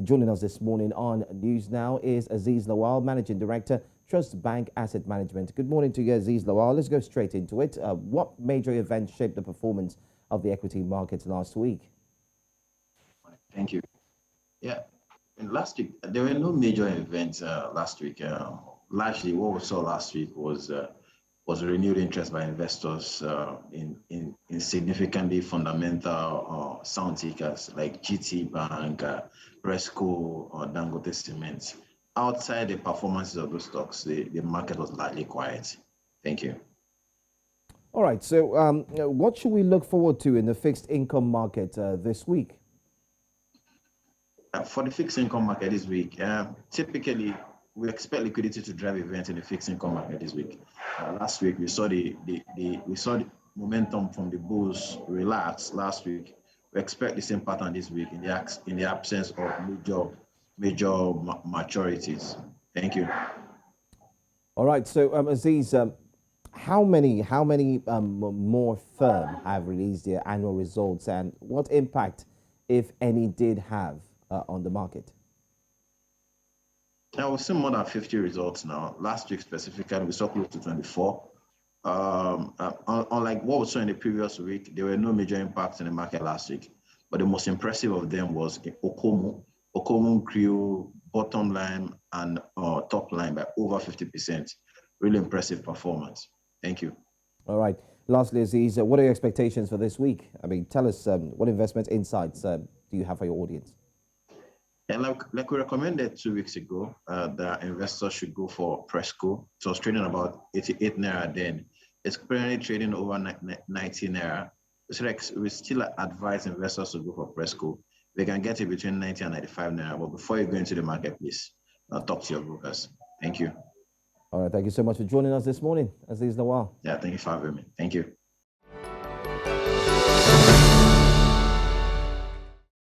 Joining us this morning on News Now is Aziz Lawal, Managing Director, Trust Bank Asset Management. Good morning to you, Aziz Lawal. Let's go straight into it. What major events shaped the performance of the equity markets last week? Thank you. Yeah, and last week there were no major events last week. Largely, what we saw last week was renewed interest by investors in significantly fundamental sound tickers like GT Bank, Presco, or Dangote Cement. Outside the performances of those stocks, the market was largely quiet. Thank you. All right, so what should we look forward to in the fixed income market this week? For the fixed income market this week, typically we expect liquidity to drive events in the fixed income market this week. Last week we saw the momentum from the bulls relax last week. We expect the same pattern this week in the absence of major maturities. Thank you. All right, so Aziz, how many more firms have released their annual results, and what impact, if any, did have on the market? Now we've seen more than 50 results now. Last week specifically, we saw close to 24. Unlike what we saw in the previous week, there were no major impacts in the market last week. But the most impressive of them was Okomu. Okomu grew bottom line and top line by over 50%. Really impressive performance. Thank you. All right. Lastly, Aziz, what are your expectations for this week? I mean, tell us what investment insights do you have for your audience? And like we recommended 2 weeks ago, that investors should go for Presco. So it's trading about 88 naira then. It's currently trading over 90 naira. So like we still advise investors to go for Presco. They can get it between 90 and 95 naira. But before you go into the marketplace, talk to your brokers. Thank you. All right. Thank you so much for joining us this morning, Aziz Nawal. Yeah, thank you for having me. Thank you.